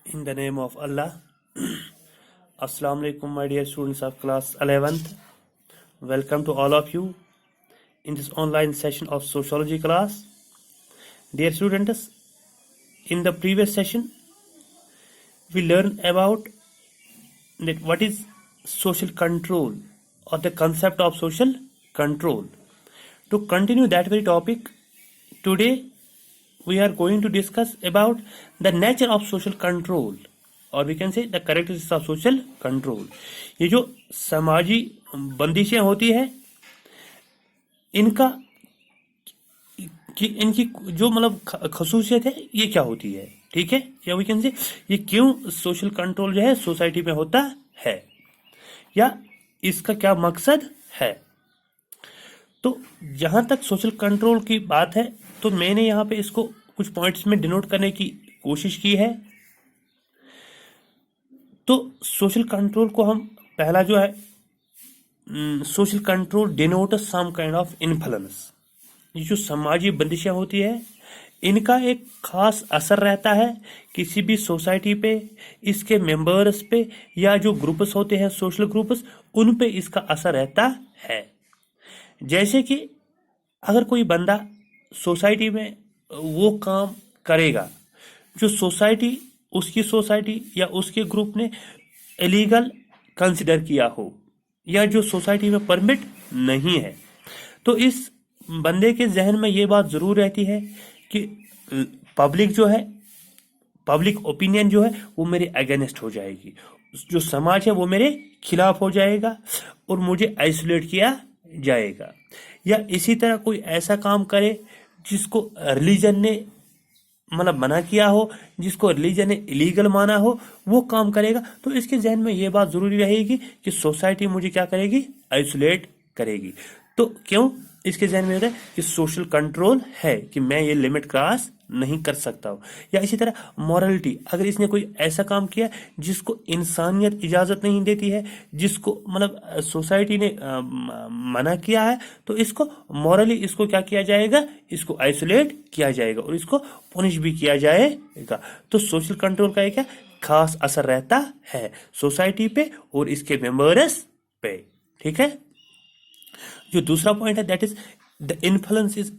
In the name of Allah. Assalamu alaikum, my dear students of class 11th. Welcome to all of you in this online session of sociology class. Dear students, in the previous session, we learned about that what is social control or the concept of social control. To continue that very topic, today we are going to discuss about the nature of social control or we can say the characteristics of social control. ये जो समाजी बंदिशें होती है इनका कि इनकी जो मतलब खसूसियत है ये क्या होती है, ठीक है, या वी कैन से ये क्यों सोशल कंट्रोल जो है सोसाइटी में होता है या इसका क्या मकसद है। तो जहां तक सोशल कंट्रोल की बात है तो मैंने यहाँ पे इसको कुछ पॉइंट्स में डिनोट करने की कोशिश की है। तो सोशल कंट्रोल को हम पहला जो है social control denote some kind of influence. ये जो समाजी बंदिशें होती है इनका एक खास असर रहता है किसी भी सोसाइटी पे, इसके मेंबर्स पे या जो ग्रुप्स होते हैं सोशल ग्रुप्स उन पे इसका असर रहता है। जैसे कि अगर कोई बंदा सोसाइटी में वो काम करेगा जो सोसाइटी उसकी सोसाइटी या उसके ग्रुप ने इलीगल कंसिडर किया हो या जो सोसाइटी में परमिट नहीं है, तो इस बंदे के जहन में ये बात जरूर रहती है कि पब्लिक जो है, पब्लिक ओपिनियन जो है वो मेरे अगेंस्ट हो जाएगी, जो समाज है वो मेरे खिलाफ हो जाएगा और मुझे आइसोलेट किया जाएगा। या इसी तरह कोई ऐसा काम करे जिसको रिलीजन ने मतलब मना किया हो, जिसको रिलीजन ने इलीगल माना हो, वो काम करेगा तो इसके जहन में ये बात जरूरी रहेगी कि सोसाइटी मुझे क्या करेगी, आइसोलेट करेगी। तो क्यों इसके जहन में होता है कि सोशल कंट्रोल है कि मैं ये लिमिट क्रॉस नहीं कर सकता हूँ। या इसी तरह मॉरलिटी, अगर इसने कोई ऐसा काम किया जिसको इंसानियत इजाजत नहीं देती है, जिसको मतलब सोसाइटी ने मना किया है, तो इसको मॉरली इसको क्या किया जाएगा, इसको आइसोलेट किया जाएगा और इसको पनिश भी किया जाएगा। तो सोशल कंट्रोल का क्या खास असर रहता है सोसाइटी पे और इसके मेंबर्स पे, ठीक है। जो दूसरा पॉइंट है that is the influence is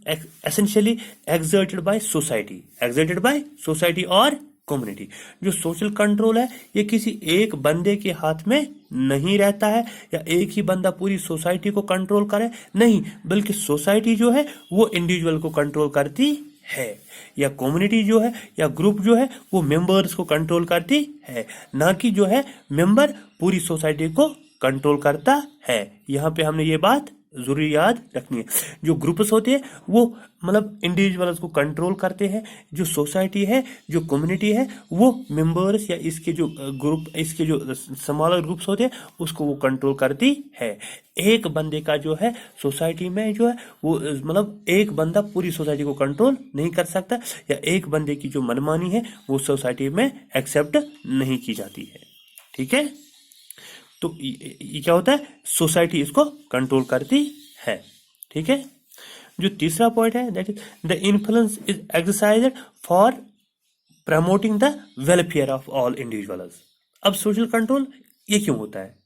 essentially exerted by society और कम्युनिटी। जो सोशल कंट्रोल है ये किसी एक बंदे के हाथ में नहीं रहता है या एक ही बंदा पूरी सोसाइटी को कंट्रोल करे, नहीं, बल्कि सोसाइटी जो है वो इंडिविजुअल को कंट्रोल करती है या कम्युनिटी जो है या ग्रुप जो है वो मेंबर्स को कंट्रोल करती है, ना कि जो है मेंबर पूरी सोसाइटी को कंट्रोल करता है। यहाँ पे हमने ये बात जरूरी याद रखनी है। जो ग्रुप्स होते हैं वो मतलब इंडिविजुअल्स को कंट्रोल करते हैं, जो सोसाइटी है, जो कम्युनिटी है, वो मेंबर्स या इसके जो ग्रुप, इसके जो स्मॉलर ग्रुप्स होते हैं उसको वो कंट्रोल करती है। एक बंदे का जो है सोसाइटी में जो है वो मतलब एक बंदा पूरी सोसाइटी को कंट्रोल नहीं कर सकता या एक बंदे की जो मनमानी है वो सोसाइटी में एक्सेप्ट नहीं की जाती है, ठीक है। तो ये क्या होता है, सोसाइटी इसको कंट्रोल करती है, ठीक है। जो तीसरा पॉइंट है that is the influence is exercised for promoting the welfare of all individuals. अब सोशल कंट्रोल ये क्यों होता है,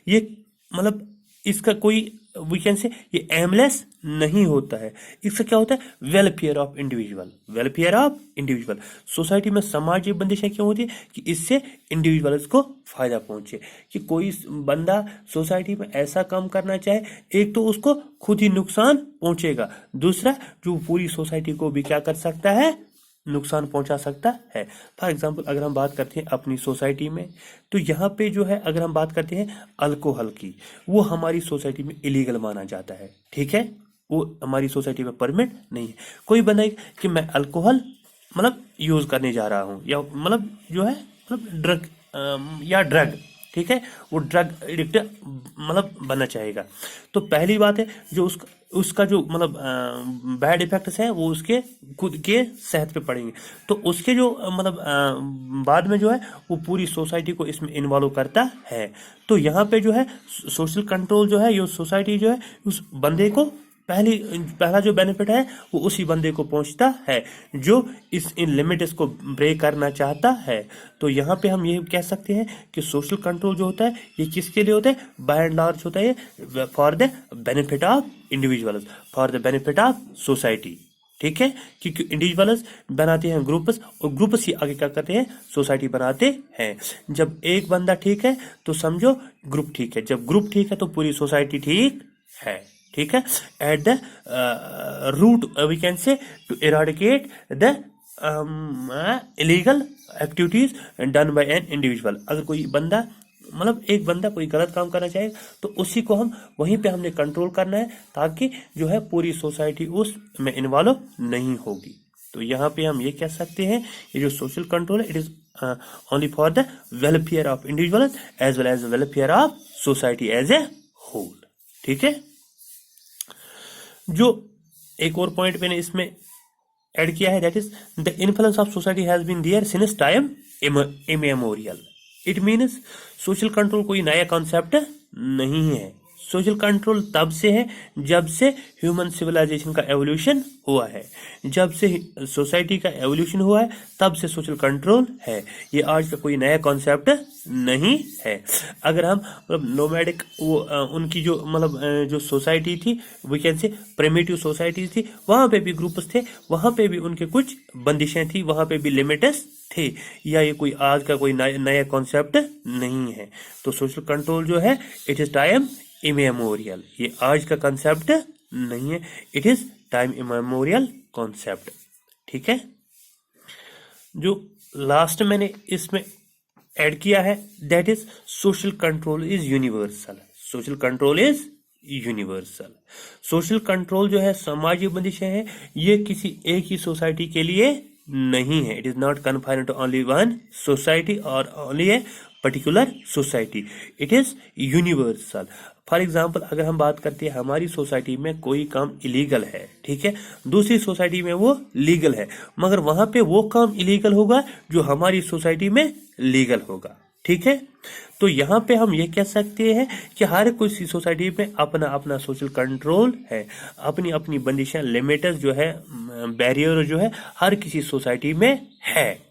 ये मतलब इसका कोई वी कैन से ये एमलेस नहीं होता है। इसका क्या होता है, वेलफेयर ऑफ इंडिविजुअल। सोसाइटी में सामाजिक बंदिशें क्यों होती है कि इससे इंडिविजुअल्स को फायदा पहुंचे, कि कोई बंदा सोसाइटी में ऐसा काम करना चाहे, एक तो उसको खुद ही नुकसान पहुंचेगा, दूसरा जो पूरी सोसाइटी को भी क्या कर सकता है, नुकसान पहुंचा सकता है। फॉर एग्जाम्पल अगर हम बात करते हैं अपनी सोसाइटी में, तो यहाँ पे जो है अगर हम बात करते हैं अल्कोहल की, वो हमारी सोसाइटी में इलीगल माना जाता है, ठीक है, वो हमारी सोसाइटी में परमिट नहीं है। कोई बंदा कि मैं अल्कोहल मतलब यूज करने जा रहा हूँ या मतलब जो है मतलब ड्रग, ठीक है, वो ड्रग एडिक्ट मतलब बनना चाहेगा, तो पहली बात है जो उसका जो मतलब बैड इफेक्ट्स है वो उसके खुद के सेहत पे पड़ेंगे, तो उसके जो मतलब बाद में जो है वो पूरी सोसाइटी को इसमें इन्वॉल्व करता है। तो यहाँ पे जो है सोशल कंट्रोल जो है ये सोसाइटी जो है उस बंदे को पहला जो बेनिफिट है वो उसी बंदे को पहुंचता है जो इन लिमिट्स को ब्रेक करना चाहता है। तो यहाँ पे हम ये कह सकते हैं कि सोशल कंट्रोल जो होता है ये किसके लिए होता है, बाय एंड लार्ज होता है for the benefit of individuals, for the benefit of society. ठीक है, क्योंकि इंडिविजुअल्स बनाते हैं ग्रुप्स और ग्रुप्स ही आगे क्या करते हैं, सोसाइटी बनाते हैं। जब एक बंदा ठीक है तो समझो ग्रुप ठीक है, जब ग्रुप ठीक है तो पूरी सोसाइटी ठीक है। ठीक है, at the root we can say to eradicate the illegal activities done by an individual. अगर कोई बंदा मतलब एक बंदा कोई गलत काम करना चाहे तो उसी को हम वहीं पे हमने कंट्रोल करना है ताकि जो है पूरी सोसाइटी उसमें इन्वॉल्व नहीं होगी। तो यहाँ पे हम ये कह सकते हैं ये जो सोशल कंट्रोल है it is only for the welfare of individual as well as welfare of society as a whole. ठीक है, जो एक और पॉइंट मैंने इसमें ऐड किया है that is the influence of society has been there since time immemorial. It means social control कोई नया कॉन्सेप्ट नहीं है। सोशल कंट्रोल तब से है जब से ह्यूमन सिविलाइजेशन का एवोल्यूशन हुआ है, जब से सोसाइटी का एवोल्यूशन हुआ है तब से सोशल कंट्रोल है। ये आज का कोई नया कॉन्सेप्ट नहीं है। अगर हम मतलब नोमैडिक वो उनकी जो मतलब जो सोसाइटी थी we can say primitive society थी, वहां पे भी ग्रुप्स थे, वहां पे भी उनके कुछ बंदिशें थी, वहां पे भी लिमिट्स थे। या ये कोई आज का कोई नया कॉन्सेप्ट नहीं है। तो सोशल कंट्रोल जो है इट इज टाइम इमेमोरियल, ये आज का कॉन्सेप्ट नहीं है, it is time immemorial concept. ठीक है, जो लास्ट मैंने इसमें ऐड किया है that is social control is universal. Social control is universal. Social control जो है सामाजिक बंदिशें हैं, ये किसी एक ही सोसाइटी के लिए नहीं है। It is not confined to only one society और only a particular society, it is universal. For example अगर हम बात करते हैं हमारी सोसाइटी में कोई काम इलीगल है, ठीक है, दूसरी सोसाइटी में वो लीगल है, मगर वहां पे वो काम इलीगल होगा जो हमारी सोसाइटी में लीगल होगा। ठीक है, तो यहाँ पे हम ये कह सकते हैं कि हर कोई सोसाइटी में अपना अपना सोशल कंट्रोल है, अपनी अपनी बंदिशें लिमिट्स जो है बैरियर जो है हर किसी सोसाइटी में है।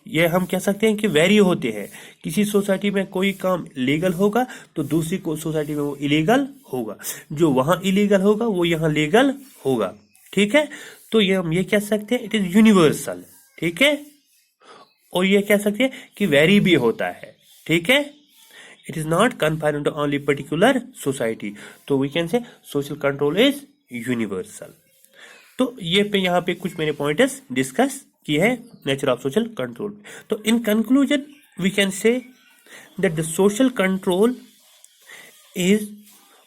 ये हम कह सकते हैं कि वेरी होते हैं, किसी सोसाइटी में कोई काम लीगल होगा तो दूसरी सोसाइटी में वो इलीगल होगा, जो वहां इलीगल होगा वो यहाँ लीगल होगा। ठीक है, तो ये हम ये कह सकते हैं इट इज यूनिवर्सल। ठीक है, और ये कह सकते हैं कि वेरी भी होता है। ठीक है, it is not confined to only particular society. तो we can say social control is universal. तो ये पे यहाँ पे कुछ मैंने पॉइंट्स डिस्कस किए हैं नेचर ऑफ सोशल कंट्रोल। तो in conclusion we can say that the social control is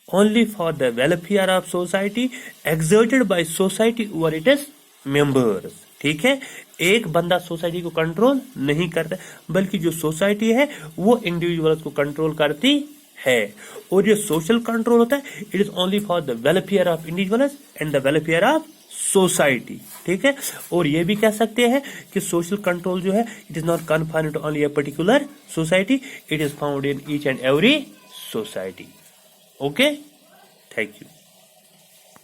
only for the welfare of society exerted by society over its members. ठीक है, एक बंदा सोसाइटी को कंट्रोल नहीं करता बल्कि जो सोसाइटी है वो इंडिविजुअल्स को कंट्रोल करती है। और ये सोशल कंट्रोल होता है it is only for the welfare of individuals and the welfare of society. ठीक है, और ये भी कह सकते हैं कि सोशल कंट्रोल जो है it is not confined to only a particular society, it is found in each and every society. Okay, thank you.